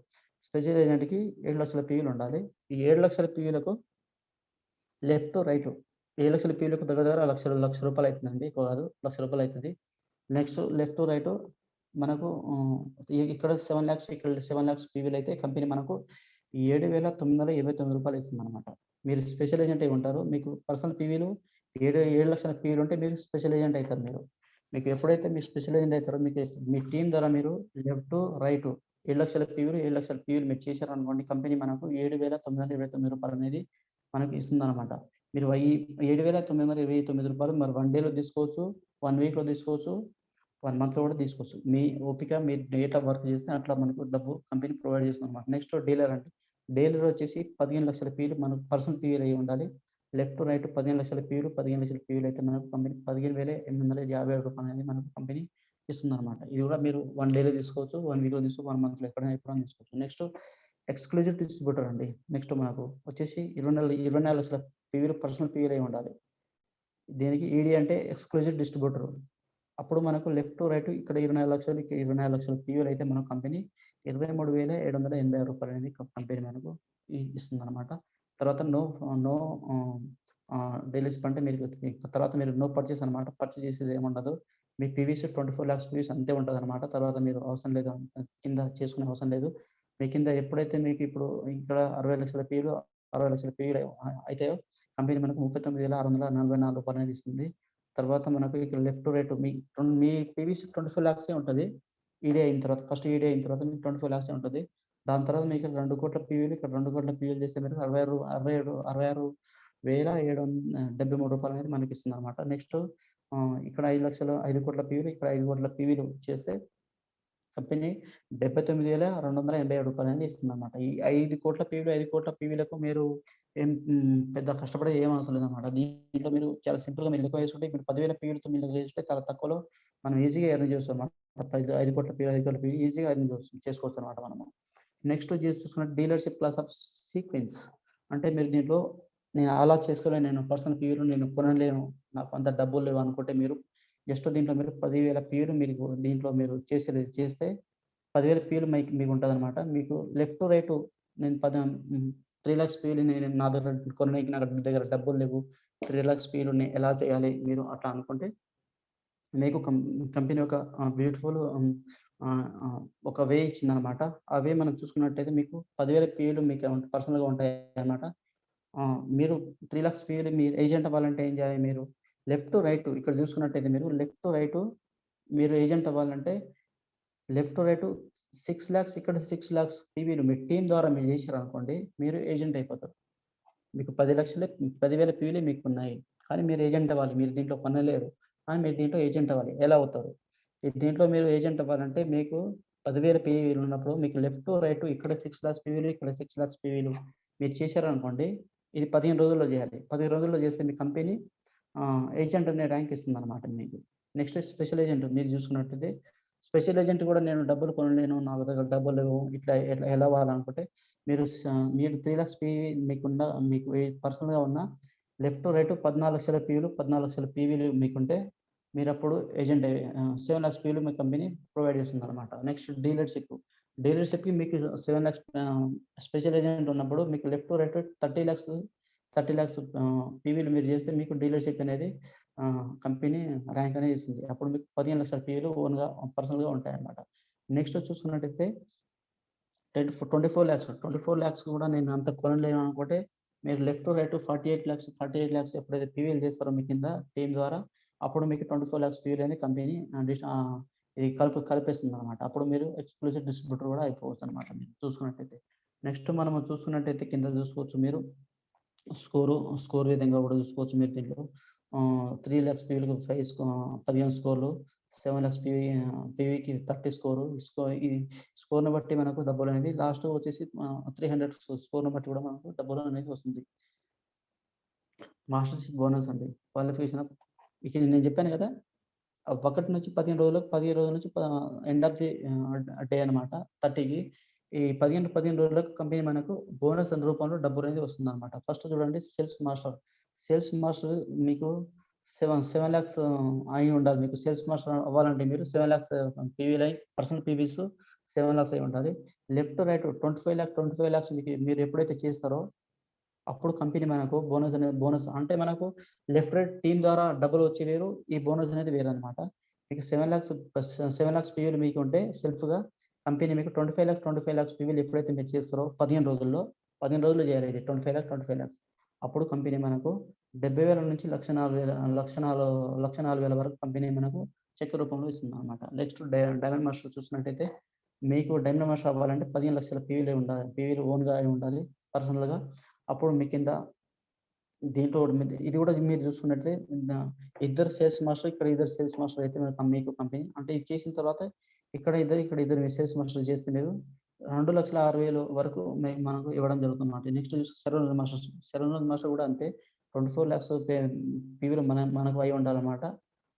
స్పెషల్ ఏజెంట్‌కి 7,00,000 పీవీలు ఉండాలి. ఈ 7,00,000 పీవీలకు లెఫ్ట్, రైట్ 7,00,000 పీవీలకు దగ్గర దగ్గర రూ. 1,00,000 అయితుందండి. ఎక్కువ కాదు. రూ. 1,00,000 అయితది. నెక్స్ట్ లెఫ్ట్, రైట్ మనకు ఇక్కడ 7,00,000 ఇక్కడ 7,00,000 పీవీలయితే కంపెనీ మనకు రూ. 7,929 ఇస్తుందనమాట. మీరు స్పెషల్ ఏజెంట్ అయి ఉంటారు. మీకు పర్సనల్ పీవీలు 7,00,000 పీవీలు ఉంటే మీరు స్పెషల్ ఏజెంట్ అయితారు మీరు. మీకు ఎప్పుడైతే మీరు స్పెషల్ ఏజెంట్ అయితారో మీ టీమ్ ద్వారా మీరు లెఫ్ట్, రైట్ 7,00,000 పీవీలు, 7,00,000 పీవీలు మీరు చేశారనుకోండి కంపెనీ మనకు రూ. 7,929 అనేది మనకి ఇస్తుందనమాట. మీరు ఈ రూ. 7,929 మరి 1 డేలో తీసుకోవచ్చు, 1 వీక్‌లో తీసుకోవచ్చు, 1 మంత్‌లో కూడా తీసుకోవచ్చు. మీ ఓపిక, మీరు డేట్ ఆఫ్ వర్క్ చేస్తే అట్లా మనకు డబ్బు కంపెనీ ప్రొవైడ్ చేస్తుందనమాట. నెక్స్ట్ డీలర్ అంటే, డీలర్ వచ్చేసి 15,00,000 పీవీలు మనకు పర్సనల్ పీవీలు అయ్యి ఉండాలి. లెఫ్ట్, రైట్ 15,00,000 పీవీలు, 15,00,000 పీవీలు అయితే మనకు కంపెనీ రూ. 15,857 అనేది మనకు కంపెనీ ఇస్తుందనమాట. ఇది కూడా మీరు 1 డేలో తీసుకోవచ్చు, 1 వీక్‌లో తీసుకోవచ్చు, 1 మంత్‌లో ఎప్పుడైనా తీసుకోవచ్చు. నెక్స్ట్ ఎక్స్‌క్లూజివ్ డిస్ట్రిబ్యూటర్ అండి. నెక్స్ట్ మనకు వచ్చేసి 24,00,000 పీవీలు పర్సనల్ పీవీలు అయ్యి ఉండాలి. దీనికి ఈడీ అంటే ఎక్స్‌క్లూజివ్ డిస్ట్రిబ్యూటర్. అప్పుడు మనకు లెఫ్ట్, రైట్ ఇక్కడ 24,00,000 ఇక్కడ 24,00,000 పీవీలు అయితే మన కంపెనీ రూ. 23,786 అనేది కంపెనీ మనకు ఇస్తుందనమాట. తర్వాత నో డీలర్‌షిప్ అంటే మీరు తర్వాత మీరు నో పర్చేస్ అనమాట. పర్చేస్ చేసేది ఏముండదు. మీ పీవీస్ 24,00,000 పీవీస్ అంతే ఉంటదనమాట. తర్వాత మీరు అవసరం లేదు కింద చేసుకునే అవసరం లేదు. మీ కింద ఎప్పుడైతే మీకు ఇప్పుడు ఇక్కడ 60,00,000 పీవీలు, 60,00,000 పీవీలు అయితాయో కంపెనీ మనకు రూ. 39,644 అనేది ఇస్తుంది. తర్వాత మనకు ఇక్కడ లెఫ్ట్, రైట్ మీ పీవీసీ 24,00,000 ఉంటది. ఈడీ అయిన తర్వాత ఫస్ట్ ఈడీ అయిన తర్వాత మీకు 24,00,000 ఉంటది. దాని తర్వాత మీకు 2,00,00,000 పీవీలు ఇక్కడ 2,00,00,000 పీవీలు చేస్తే మీరు రూ. 66,73 అనేది మనకిస్తుందనమాట. నెక్స్ట్ ఇక్కడ 5,00,000 పీవీలు ఇక్కడ 5,00,00,000 పీవీలు చేస్తే కంపెనీ రూ. 79,287 అనేది ఇస్తుందనమాట. ఈ 5,00,00,000 పీవీలు, 5,00,00,000 పీవీలకు మీరు పెద్ద కష్టపడేది ఏం అవసరం లేదనమాట. దీంట్లో మీరు చాలా సింపుల్‌గా మీరు ఎక్కువ చేసుకుంటే ఇప్పుడు 10,000 పీవీలతో మీరు చేసుకుంటే చాలా తక్కువలో మనం ఈజీగా ఎర్న్ చేయొచ్చనమాట. 5,00,00,000 పీవీలు, 5,00,00,000 పీవీలు ఈజీగా ఎర్న్ చేసుకోవచ్చనమాట మనము. నెక్స్ట్ చూసుకున్నట్టు డీలర్‌షిప్ క్లాస్ ఆఫ్ సీక్వెన్స్. అంటే మీరు దీంట్లో నేను అలా చేసుకోలేను, నేను పర్సనల్ పీవీలు నేను కొనలేను, నాకు అంత డబ్బులు లేవు అనుకుంటే మీరు జస్ట్ దీంట్లో మీరు 10,000 పీవీలు మీరు దీంట్లో మీరు చేస్తే 10,000 పీవీలు మీకుంటదనమాట. మీకు లెఫ్ట్, రైట్ నేను 3,00,000 పీవీలు నా దగ్గర కొననీకి నా దగ్గర డబ్బులు లేవు. 3,00,000 పీవీలుని ఎలా చేయాలి మీరు అట్లా అనుకుంటే మీకు కంపెనీ ఒక బ్యూటిఫుల్ ఒక వే ఇచ్చిందనమాట. ఆ వే మనం చూసుకున్నట్టయితే మీకు 10,000 పీవీలు మీకు పర్సనల్‌గా ఉంటాయన్నమాట. మీరు 3,00,000 పీవీలు మీరు ఏజెంట్ అవ్వాలంటే ఏం చేయాలి మీరు లెఫ్ట్, రైట్ ఇక్కడ చూసుకున్నట్టయితే మీరు లెఫ్ట్, రైట్ మీరు ఏజెంట్ అవ్వాలంటే లెఫ్ట్, రైట్ 6,00,000 ఇక్కడ 6,00,000 పీవీలు మీ టీమ్ ద్వారా మీరు చేశారనుకోండి, మీరు ఏజెంట్ అయిపోతారు. మీకు 10,000 పీవీలే మీకున్నాయి. కానీ మీరు ఏజెంట్ అవ్వాలి. మీరు దీంట్లో కొనలేరు. కానీ మీరు దీంట్లో ఏజెంట్ అవ్వాలి. ఎలా అవుతారు? దీంట్లో మీరు ఏజెంట్ అవ్వాలంటే మీకు 10,000 పీవీలు ఉన్నప్పుడు మీకు లెఫ్ట్, రైట్ ఇక్కడ 6,00,000 పీవీలు, ఇక్కడ 6,00,000 పీవీలు మీరు చేశారనుకోండి, ఇది 15 రోజుల్లో చేయాలి. 15 రోజుల్లో చేస్తే మీ కంపెనీ ఏజెంట్ అనే ర్యాంక్ ఇస్తుందనమాట మీకు. నెక్స్ట్ స్పెషల్ ఏజెంట్ మీరు చూసుకున్నట్టయితే స్పెషల్ ఏజెంట్ కూడా నేను డబ్బులు కొనలేను, నా దగ్గర డబ్బులు లేవు, ఇట్లా ఎలా అవ్వాలనుకుంటే మీరు 3,00,000 పీవీ మీకు పర్సనల్‌గా ఉన్న లెఫ్ట్, రైట్ 14,00,000 పీవీలు, 14,00,000 పీవీలు మీకుంటే మీరప్పుడు ఏజెంట్ 7 లాక్స్ పీవీలో మీ కంపెనీ ప్రొవైడ్ చేస్తుందనమాట. Next dealership. డీలర్‌షిప్‌కి మీకు 7 లాక్స్ స్పెషల్ ఏజెంట్ ఉన్నప్పుడు మీకు లెఫ్ట్ టు రైట్ 30,00,000 పీవీలు మీరు చేస్తే మీకు డీలర్‌షిప్ అనేది కంపెనీ ర్యాంక్ అనేది ఇస్తుంది. అప్పుడు మీకు 15,00,000 పీవీలు ఓన్‌గా పర్సనల్‌గా ఉంటాయన్నమాట. నెక్స్ట్ చూసుకున్నట్టయితే 24,00,000 కూడా నేను అంత కొనలేను అనుకుంటే మీరు లెఫ్ట్ టు రైట్ 48,00,000 ఎప్పుడైతే పీవీలు చేస్తారో మీ కింద టీమ్ ద్వారా అప్పుడు మీకు 24,00,000 పీవీలు అనేది కంపెనీ ఇది కలిపేస్తుందనమాట. అప్పుడు మీరు ఎక్స్‌క్లూజివ్ డిస్ట్రిబ్యూటర్ కూడా అయిపోవచ్చనమాట మీరు చూసుకున్నట్టయితే. నెక్స్ట్ మనము చూసుకున్నట్టయితే కింద చూసుకోవచ్చు మీరు స్కోర్ విధంగా కూడా చూసుకోవచ్చు మీరు దీంట్లో. 3,00,000 పీవీలకు 15 స్కోర్లు, 7,00,000 పీవీకి 30 స్కోరు. ఈ స్కోర్‌ని బట్టి మనకు డబ్బులనేది లాస్ట్ వచ్చేసి 300 స్కోర్‌ని బట్టి కూడా మనకు డబ్బులు అనేది వస్తుంది. మాస్టర్‌షిప్ బోనస్ అండి. క్వాలిఫికేషన్ ఇక నేను చెప్పాను కదా! 1 నుంచి 15 రోజులకు 15 రోజుల నుంచి ఎండ్ ఆఫ్ ది డే అనమాట 30కి. ఈ 15 రోజులకు కంపెనీ మనకు బోనస్ అనే రూపంలో డబ్బులనేది వస్తుందనమాట. ఫస్ట్ చూడండి సేల్స్ మాస్టర్. సేల్స్ మాస్టర్ మీకు 7 లాక్స్ అయి ఉండాలి. మీకు సేల్స్ మాస్టర్ అవ్వాలంటే మీరు 7 లాక్స్ పీవీలు పర్సనల్ పీవీస్ 7 లాక్స్ అయి ఉండాలి. లెఫ్ట్ టు రైట్ 25 లాక్స్ మీరు ఎప్పుడైతే చేస్తారో అప్పుడు కంపెనీ మనకు బోనస్ అంటే మనకు లెఫ్ట్ రైట్ టీమ్ ద్వారా డబ్బులు వచ్చి వేరు. ఈ బోనస్ అనేది వేరనమాట. మీకు 7,00,000 పీవీలు మీకుంటే సెల్ఫ్‌గా కంపెనీ మీకు 25,00,000 పీవీలు ఎప్పుడైతే మీరు చేస్తారో 15 రోజుల్లో, 15 రోజుల్లో చేయాలి ఇది 25,00,000 అప్పుడు కంపెనీ మనకు 70,000 నుంచి 1,04,000 వరకు కంపెనీ మనకు చెక్ రూపంలో ఇస్తుందనమాట. నెక్స్ట్ డైమండ్ మాస్టర్ చూసినట్టయితే మీకు డైమండ్ మాస్టర్ అవ్వాలంటే 15,00,000 పీవీలే ఉండాలి. పీవీలు ఓన్‌గా అయి ఉండాలి పర్సనల్‌గా. అప్పుడు మీ కింద దీంట్లో ఇది కూడా మీరు చూసుకున్నట్లయితే ఇద్దరు సేల్స్ మాస్టర్, ఇక్కడ ఇద్దరు సేల్స్ మాస్టర్ అయితే మీకు కంపెనీ అంటే ఇది చేసిన తర్వాత ఇక్కడ ఇద్దరు మీరు సేల్స్ మాస్టర్ చేస్తే మీరు 2,60,000 వరకు మనకు ఇవ్వడం జరుగుతుందన్నమాట. Next server masters. Server master కూడా అంతే 24,00,000 పీవీలు మనకు అయి ఉండాలన్నమాట.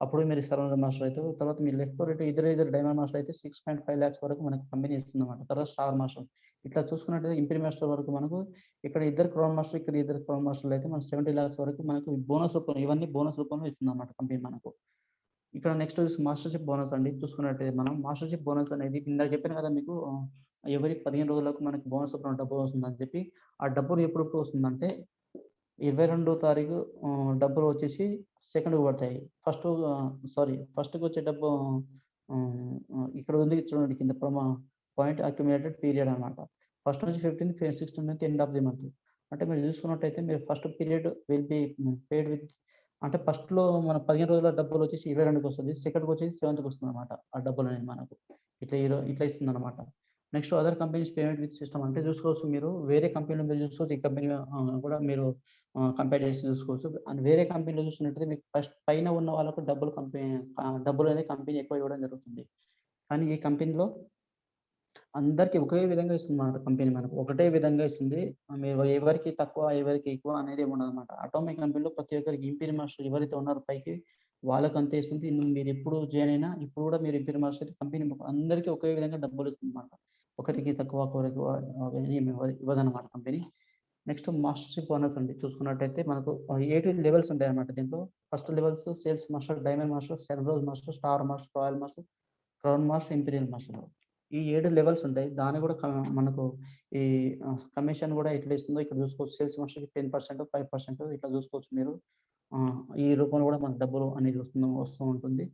అప్పుడు మీరు సర్వర్ మాస్టర్ అయితారు. తర్వాత మీరు లెఫ్ట్ రైట్ ఇద్దరు డైమండ్ మాస్టర్ అయితే 6.5 లాక్స్ వరకు మనకు కంపెనీ ఇస్తుందన్నమాట. తర్వాత స్టార్ మాస్టర్. ఇట్లా చూసుకున్నట్టయితే ఇంప్రీ మాస్టర్ వరకు మనకు ఇక్కడ ఇద్దరు క్రౌన్ మాస్టర్, ఇక్కడ ఇద్దరు క్రౌన్ మాస్టర్‌లు అయితే మనకు 70 లాక్స్ వరకు మనకు బోనస్ రూపంలో ఇవన్నీ బోనస్ రూపంలో ఇస్తుందన్నమాట కంపెనీ మనకు. ఇక్కడ నెక్స్ట్ మాస్టర్‌షిప్ బోనస్ అండి. చూసుకున్నట్టయితే మనం మాస్టర్‌షిప్ బోనస్ అనేది ఇందాక చెప్పాను కదా మీకు ఎవరి 15 రోజులకు మనకు బోనస్ రూపంలో డబ్బు వస్తుందని చెప్పి. ఆ డబ్బులు ఎప్పుడెప్పుడు వస్తుందంటే 22 తారీఖు డబ్బులు వచ్చేసి సెకండ్‌కి పడతాయి. ఫస్ట్‌కొచ్చే డబ్బు ఇక్కడ ఉంది చూడండి కింద పాయింట్ అక్యుములేటెడ్ పీరియడ్ అనమాట. ఫస్ట్ నుంచి 15థ్, 16థ్ ఎండ్ ఆఫ్ ది మంత్. అంటే మీరు చూసుకున్నట్టయితే మీరు first period will be paid with అంటే ఫస్ట్‌లో మన 15 రోజుల డబ్బులు వచ్చేసి 22కి వస్తది. సెకండ్‌కి వచ్చేసి 7థ్‌కి వస్తుందన్నమాట. ఆ డబ్బులనేది మనకు. ఇట్లా ఇస్తుందన్నమాట. Next other companies payment with system అంటే చూసుకోవచ్చు మీరు వేరే కంపెనీలో మీరు చూసుకోవచ్చు. ఈ కంపెనీ కూడా మీరు కంపేర్ చేసి చూసుకోవచ్చు. అండ్ వేరే కంపెనీలో చూసుకున్నట్టయితే మీకు ఫస్ట్ పైన ఉన్న వాళ్ళకు డబ్బులనేది కంపెనీ ఎక్కువ ఇవ్వడం జరుగుతుంది. కానీ ఈ కంపెనీలో అందరికి ఒకే విధంగా ఇస్తుందన్నమాట కంపెనీ మనకు. ఒకటే విధంగా ఇస్తుంది. మీరు ఎవరికీ తక్కువ, ఎవరికీ ఎక్కువ అనేది ఏమి ఉండదన్నమాట. అటామిక్ కంపెనీలో ప్రతి ఒక్కరికి ఇంపీరియల్ మాస్టర్ ఎవరైతే ఉన్నారో పైకి వాళ్ళకి అంతే ఇస్తుంది. మీరు ఎప్పుడు జాయిన్ అయినా ఇప్పుడు కూడా మీరు ఇంపీరియల్ మాస్టర్ అయితే కంపెనీ అందరికీ ఒకే విధంగా డబ్బులు ఇస్తుందన్నమాట. ఒకరికి తక్కువ, ఒకరికి ఎక్కువ ఏమి ఇవ్వదన్నమాట కంపెనీ. నెక్స్ట్ మాస్టర్‌షిప్ బోనస్ అండి. చూసుకున్నట్టయితే మనకు 18 లెవెల్స్ ఉంటాయన్నమాట దీంట్లో. First levels sales master, diamond master, సెర్బ్రోస్ master, star master, royal master, crown master, imperial master. ఈ 7 లెవెల్స్ ఉంటాయి. దాన్ని కూడా మనకు ఈ కమిషన్ కూడా ఎట్లా ఇస్తుందో ఇక్కడ చూసుకోవచ్చు. సేల్స్ మాస్టర్‌కి 10%, 5% ఇట్లా చూసుకోవచ్చు మీరు. ఈ రూపంలో కూడా మనకు డబ్బులు అనేది వస్తూ ఉంటుంది.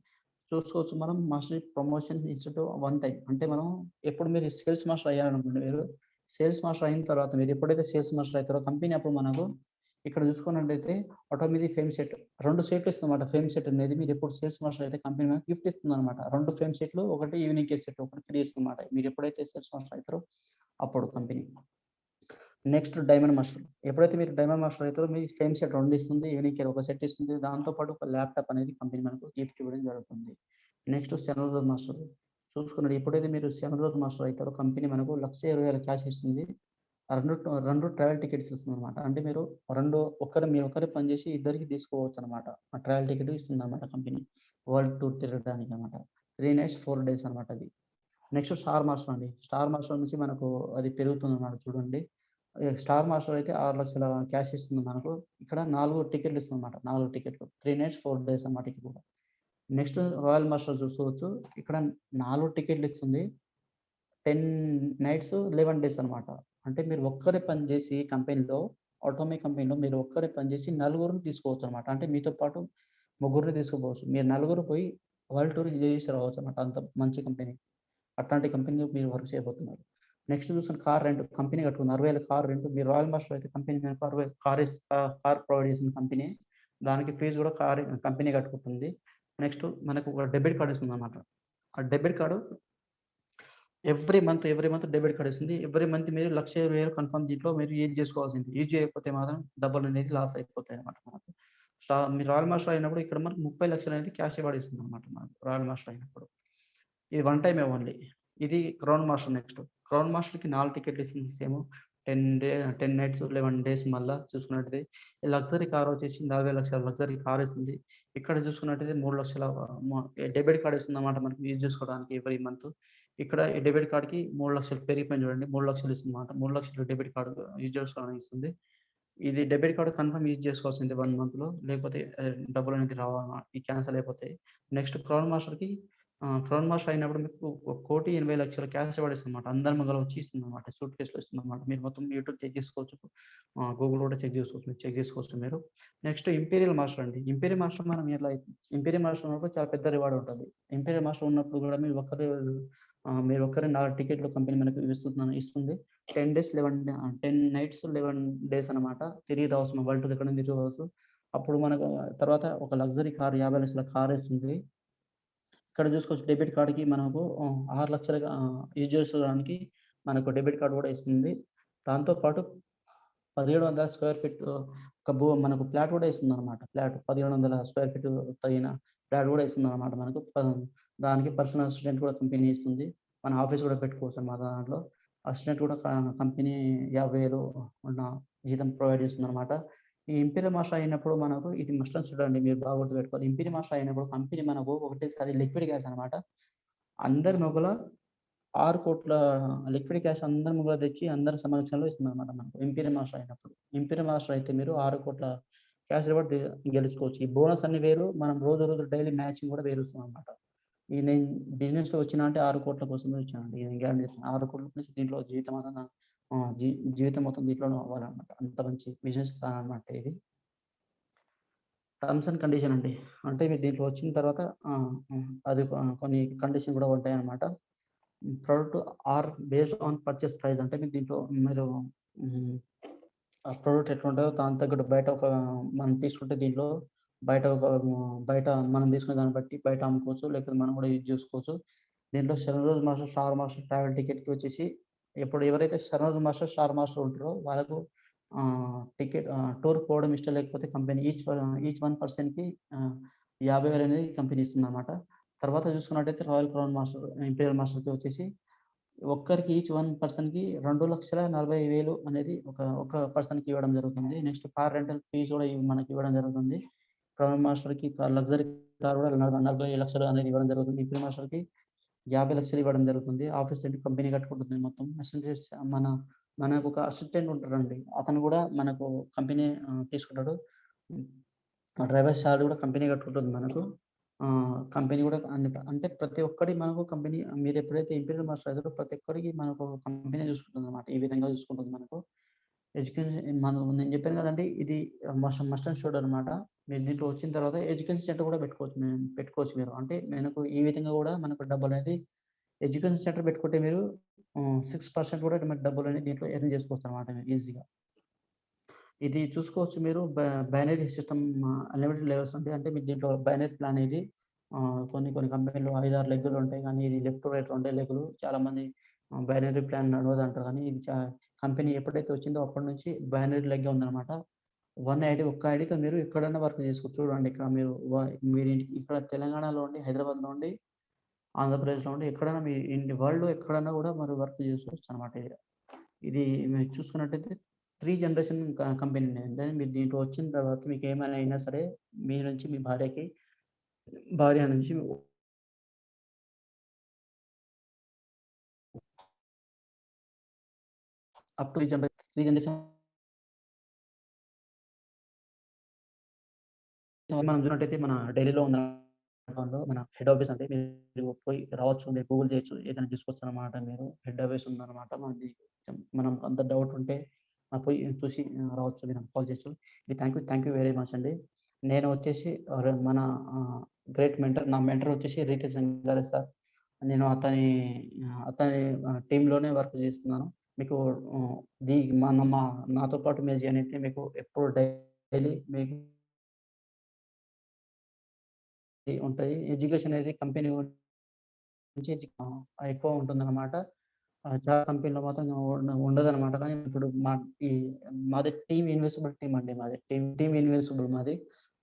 చూసుకోవచ్చు మనం master promotion instead one time. అంటే మనం ఎప్పుడు మీరు సేల్స్ మాస్టర్ అయ్యారనుకోండి మీరు, సేల్స్ మాస్టర్ అయిన తర్వాత మీరు ఎప్పుడైతే సేల్స్ మాస్టర్ అయితారో కంపెనీ అప్పుడు మనకు ఇక్కడ చూసుకున్నట్టయితే ఆటోమేటిక్ ఫేమ్ సెట్ 2 సెట్లు ఇస్తుందన్నమాట. ఫేమ్ సెట్ అనేది మీరు ఎప్పుడు సేల్స్ మాస్టర్ అయితే కంపెనీ మనకు గిఫ్ట్ ఇస్తుందన్నమాట. 2 ఫేమ్ సెట్లు, ఒకటి ఈవినింగ్ కేర్ సెట్ ఒకటి ఫ్రీ ఇస్తుందన్నమాట. మీరు ఎప్పుడైతే సేల్స్ మాస్టర్ అయితారో అప్పుడు కంపెనీ. Next diamond master. ఎప్పుడైతే మీరు డైమండ్ మాస్టర్ అయితారో మీకు ఫేమ్ సెట్ 2 ఇస్తుంది. ఈవినింగ్ కేర్ ఒక సెట్ ఇస్తుంది. దాంతో పాటు ఒక ల్యాప్‌టాప్ అనేది కంపెనీ మనకు గిఫ్ట్ ఇవ్వడం జరుగుతుంది. నెక్స్ట్ సెనోరో మాస్టర్. చూసుకున్నట్టు ఎప్పుడైతే మీరు సెనోరో మాస్టర్ అయితారో కంపెనీ మనకు 1,20,000 క్యాష్ ఇస్తుంది. 2 ట్రావెల్ టికెట్స్ ఇస్తుందన్నమాట. అంటే మీరు మీరు ఒక్కరే పని చేసి ఇద్దరికి తీసుకోవచ్చనమాట. ఆ ట్రావెల్ టికెట్ ఇస్తుందన్నమాట కంపెనీ. వరల్డ్ టూర్ తిరగడానికనమాట. 3 నైట్స్, 4 డేస్ అనమాట అది. నెక్స్ట్ స్టార్ మాస్టర్ అండి. స్టార్ మాస్టర్ నుంచి మనకు అది పెరుగుతుందన్నమాట చూడండి. స్టార్ మాస్టర్ అయితే 6,00,000 క్యాష్ ఇస్తుంది మనకు. ఇక్కడ 4 టికెట్లు ఇస్తుందన్నమాట. 4 టికెట్లు. 3 నైట్స్, 4 డేస్ అన్నమాట ఇది కూడా. నెక్స్ట్ రాయల్ మాస్టర్ చూసుకోవచ్చు. ఇక్కడ 4 టికెట్లు ఇస్తుంది. 10 నైట్స్, 11 డేస్ అనమాట. అంటే మీరు ఒక్కరే పని చేసి కంపెనీలో, ఆటోమేటిక్ కంపెనీలో మీరు ఒక్కరే పని చేసి నలుగురిని తీసుకోవచ్చనమాట. అంటే మీతో పాటు ముగ్గురిని తీసుకుపోవచ్చు. మీరు నలుగురు పోయి వరల్డ్ టూర్ చేసి రావచ్చనమాట. అంత మంచి కంపెనీ. అట్లాంటి కంపెనీలో మీరు వర్క్ చేయబోతున్నారు. నెక్స్ట్ చూసిన కార్ రెంట్ కంపెనీ కట్టుకుంది. 60,000 కార్ రెంట్. మీరు రాయల్ మాస్టర్ అయితే కంపెనీ మీకు 60 కార్ ప్రొవైడ్ చేసిన కంపెనీ. దానికి ఫీజ్ కూడా కంపెనీ కట్టుకుంటుంది. నెక్స్ట్ మనకు ఒక డెబిట్ కార్డ్ ఇస్తుందనమాట. ఆ debit card every month debit card ఇస్తుంది. ఎవ్రీ మంత్ మీరు 1,20,000 కన్ఫర్మ్ దీంట్లో మీరు యూజ్ చేసుకోవాల్సింది. యూజ్ చేయకపోతే మాత్రం డబ్బులనేది లాస్ అయిపోతాయన్నమాట మనకు. మీరు రాయల్ మాస్టర్ అయినప్పుడు ఇక్కడ మనకు 30,00,000 అనేది క్యాష్ రివార్డ్ ఇస్తుందన్నమాట మనకు రాయల్ మాస్టర్ అయినప్పుడు. ఇది వన్ టైమే ఓన్లీ. ఇది క్రౌన్ మాస్టర్ నెక్స్ట్. క్రౌన్ మాస్టర్‌కి 4 టికెట్లు ఇస్తుంది సేమ్. 10 నైట్స్, 11 డేస్ మళ్ళా చూసుకున్నట్టయితే లగ్జరీ కార్ వచ్చేసి 40,00,000 లగ్జరీ కార్ ఇస్తుంది. ఇక్కడ చూసుకున్నట్టయితే 3,00,000 డెబిట్ కార్డ్ ఇస్తుందన్నమాట మనకి యూజ్ చేసుకోవడానికి ఎవ్రీ మంత్. ఇక్కడ ఈ డెబిట్ కార్డ్‌కి 3,00,000 పెరిగిపోయింది చూడండి. 3,00,000 ఇస్తుందన్నమాట. 3,00,000 డెబిట్ కార్డ్ యూజ్ చేసుకోవడానికి ఇస్తుంది. ఇది డెబిట్ కార్డ్ కన్ఫర్మ్ యూజ్ చేసుకోవాల్సిందే 1 మంత్‌లో. లేకపోతే డబ్బులనేది రావన్నమాట. క్యాన్సల్ అయిపోతాయి. నెక్స్ట్ క్రౌన్ మాస్టర్ అయినప్పుడు మీకు 1,80,00,000 క్యాష్ రివార్డ్ ఇస్తుందన్నమాట. అందరి ముంగల వచ్చి ఇస్తుందన్నమాట. సూట్ కేస్‌లో ఇస్తుందన్నమాట. మీరు మొత్తం యూట్యూబ్ చెక్ చేసుకోవచ్చు. గూగుల్ కూడా చెక్ చేసుకోవచ్చు. మీరు చెక్ చేసుకోవచ్చు మీరు. నెక్స్ట్ ఇంపీరియల్ మాస్టర్ అండి. ఇంపీరియల్ మాస్టర్ మనం ఇంపీరియల్ మాస్టర్ ఉన్నప్పుడు చాలా పెద్ద రివార్డ్ ఉంటది. ఇంపీరియల్ మాస్టర్ ఉన్నప్పుడు కూడా మీరు ఒక్కరే 4 టికెట్లు కంపెనీ మనకు ఇస్తుంది. 10 డేస్ 11 10 నైట్స్, 11 డేస్ అనమాట. తిరిగి రావచ్చు. మన వరల్డ్ టూర్ ఎక్కడైనా తిరిగి రావచ్చు. అప్పుడు మనకు తర్వాత ఒక లగ్జరీ కార్ 50,00,000 కార్ ఇస్తుంది. ఇక్కడ చూసుకోవచ్చు డెబిట్ కార్డ్‌కి మనకు 6,00,000 యూజ్ చేసుకోవడానికి మనకు డెబిట్ కార్డ్ కూడా ఇస్తుంది. దాంతో పాటు 1700 స్క్వేర్ ఫీట్ మనకు ఫ్లాట్ కూడా ఇస్తుందన్నమాట. 1700 స్క్వేర్ ఫీట్ తగిన ఫ్లాట్ కూడా ఇస్తుందన్నమాట మనకు. దానికి పర్సనల్ అసిస్టెంట్ కూడా కంపెనీ ఇస్తుంది. మన ఆఫీస్ కూడా పెట్టుకోవచ్చన్నమాట దాంట్లో. అసిస్టెంట్ కూడా కంపెనీ 50,000 ఉన్న జీతం ప్రొవైడ్ చేస్తుందన్నమాట. ఈ ఇంపీరియల్ మాస్టర్ అయినప్పుడు మనకు ఇది మస్ట్ అండ్ షుడ్ అండి. మీరు బాగా గుర్తుపెట్టుకోవాలి. ఇంపీరియల్ మాస్టర్ అయినప్పుడు కంపెనీ మనకు ఒకటేసారి లిక్విడ్ క్యాష్ అన్నమాట. అందరి మొగల 6,00,00,000 లిక్విడ్ క్యాష్ అందరి ముంగల తెచ్చి అందరి సమక్షంలో ఇస్తుందన్నమాట మనకు ఇంపీరియల్ మాస్టర్ అయినప్పుడు. ఇంపీరియల్ మాస్టర్ అయితే మీరు 6,00,00,000 క్యాష్ రివార్డ్ గెలుచుకోవచ్చు. ఈ బోనస్ అన్ని వేరు. మనం రోజు డైలీ మ్యాచింగ్ కూడా వేరుస్తామన్నమాట. నేను బిజినెస్‌లో వచ్చినా అంటే 6,00,00,000 కోసమే వచ్చానండి. నేను గ్యారంటీ ఇస్తున్నా. 6,00,00,000 ప్లస్ దీంట్లో జీవితం అంతా జీవితం మొత్తం దీంట్లోనే అవ్వాలన్నమాట. అంత మంచి బిజినెస్ ప్లాన్ అన్నమాట ఇది. టర్మ్స్ అండ్ కండిషన్ అండి. అంటే మీరు దీంట్లో వచ్చిన తర్వాత అది కొన్ని కండిషన్ కూడా ఉంటాయన్నమాట. Product are based on purchase price అంటే మీకు దీంట్లో మీరు హ్మ్. ఆ ప్రొడక్ట్ ఎట్లుంటదో దానికి తగ్గట్టు మనం తీసుకుంటే దీంట్లో బయట మనం తీసుకునే దాన్ని బట్టి బయట అమ్ముకోవచ్చు. లేకపోతే మనం కూడా యూజ్ చేసుకోవచ్చు. దీంట్లో 'శరణరోజ్ మాస్టర్', 'స్టార్ మాస్టర్' ట్రావెల్ టికెట్‌కి వచ్చేసి ఇప్పుడు ఎవరైతే 'శరణరోజ్ మాస్టర్', 'స్టార్ మాస్టర్' ఉంటారో వాళ్ళకు టూర్‌కి పోవడం ఇష్టం లేకపోతే కంపెనీ ఈచ్ వన్ పర్సన్‌కి 50,000 అనేది కంపెనీ ఇస్తుందన్నమాట. తర్వాత చూసుకున్నట్టయితే 'రాయల్ క్రౌన్ మాస్టర్', 'ఇంపీరియల్ మాస్టర్‌కి' వచ్చేసి ఒక్కరికి ఈచ్ వన్ పర్సన్‌కి 2,40,000 అనేది ఒక పర్సన్‌కి ఇవ్వడం జరుగుతుంది. నెక్స్ట్ కార్ రెంటల్ ఫీస్ కూడా మనకి ఇవ్వడం జరుగుతుంది. క్రౌన్ మాస్టర్‌కి లగ్జరీ కార్ కూడా 40,00,000 అనేది ఇవ్వడం జరుగుతుంది. ఇంపీరియల్ మాస్టర్‌కి 50,00,000 ఇవ్వడం జరుగుతుంది. ఆఫీస్ రెంట్ కంపెనీ కట్టుకుంటుంది మొత్తం. అసిస్టెంట్ మనకొక అసిస్టెంట్ ఉంటాడండి. అతను కూడా మనకు కంపెనీ తీసుకుంటాడు. డ్రైవర్ సాలరీ కూడా కంపెనీ కట్టుకుంటుంది మనకు. కంపెనీ కూడా అంటే ప్రతి ఒక్కటి మనకు కంపెనీ మీరెప్పుడైతే ఇంపీరియల్ మాస్టర్ అయితారో ప్రతి ఒక్కరికి మనకు కంపెనీ చూసుకుంటుందన్నమాట. ఈ విధంగా చూసుకుంటుంది మనకు. నేను చెప్పాను కదండీ! ఇది మస్ట్ అండ్ షుడ్ అనమాట. మీరు దీంట్లో వచ్చిన తర్వాత ఎడ్యుకేషన్ సెంటర్ కూడా పెట్టుకోవచ్చు మీరు. అంటే మనకు ఈ విధంగా కూడా మనకు డబ్బులనేది ఎడ్యుకేషన్ సెంటర్ పెట్టుకుంటే మీరు 6% కూడా మనకు డబ్బులనేది దీంట్లో ఎర్న్ చేసుకోవచ్చనమాట మీరు ఈజీగా. ఇది చూసుకోవచ్చు మీరు బైనరీ సిస్టమ్ అన్‌లిమిటెడ్ లెవెల్స్ ఉంటాయి. అంటే మీకు దీంట్లో బైనరీ ప్లాన్ ఇది కొన్ని కంపెనీలో 5, 6 లెగ్గులు ఉంటాయి. కానీ ఇది లెఫ్ట్, రైట్ రెండే లెగ్గులు. చాలామంది బైనరీ ప్లాన్ నడవదంటారు. కానీ ఇది కంపెనీ ఎప్పుడైతే వచ్చిందో అప్పటి నుంచి బైనరీ లెగ్గే ఉందనమాట. ఒక్క ఐడీతో మీరు ఎక్కడైనా వర్క్ చేసుకోవచ్చు. చూడండి ఇక్కడ మీరు ఇక్కడ తెలంగాణలో ఉండి, హైదరాబాద్‌లో ఉండి, ఆంధ్రప్రదేశ్‌లో ఉండి ఎక్కడైనా మీ వరల్డ్‌లో ఎక్కడైనా కూడా మీరు వర్క్ చేసుకోవచ్చనమాట ఇది. ఇది మీరు చూసుకున్నట్టయితే 3 జనరేషన్ కంపెనీ అంటే మీరు దీంట్లో వచ్చిన తర్వాత మీకేమైనా అయినా సరే మీ నుంచి మీ భార్యకి, భార్య నుంచి అప్ టు 3 జనరేషన్ మనం చూసినట్టయితే మన ఢిల్లీలో ఉన్న లో మన హెడ్ ఆఫీస్ అండి. మీరు పోయి రావచ్చు. మీరు గూగుల్ చేయొచ్చు. ఏదైనా చూసుకోవచ్చనమాట మీరు. హెడ్ ఆఫీస్ ఉందనమాట. మనది మనం అంత డౌట్ ఉంటే పోయి చూసి రావచ్చు. మీరు కాల్ చేయొచ్చు. థాంక్ యూ వెరీ మచ్ అండి. నేను వచ్చేసి మన గ్రేట్ మెంటర్ నా మెంటర్ వచ్చేసి రీటేల్ రంగారావు సార్. నేను అతని టీమ్‌లోనే వర్క్ చేస్తున్నాను. మీకు ఆహ్, ది మన మా నాతో పాటు మీరు జాయిన్ అయితే మీకు ఎప్పుడు డైలీ మీకు ఉంటది. ఎడ్యుకేషన్ అనేది కంపెనీ నుంచి ఎక్కువ ఉంటుందనమాట. చాలా కంపెనీలో మాత్రం ఉండదనమాట. కానీ ఇప్పుడు ఈ మాది టీమ్ ఇన్విజిబుల్ టీమ్ అండి మాది. టీమ్ ఇన్విజిబుల్ మాది.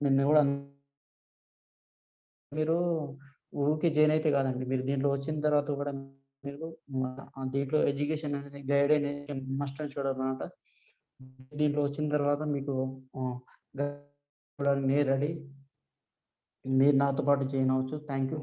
నిన్ను గూడా మీరు ఊరికే జాయిన్ అయితే కాదండి. మీరు దీంట్లో వచ్చిన తర్వాత కూడా మీరు దీంట్లో ఎడ్యుకేషన్ అనేది గైడ్ అనేది మస్ట్ అండ్ షుడ్ అనమాట. దీంట్లో వచ్చిన తర్వాత మీకు ఆహ్, గైడ్ నేను రెడీ. మీరు నాతో పాటు జాయిన్ అవ్వచ్చు. Thank you.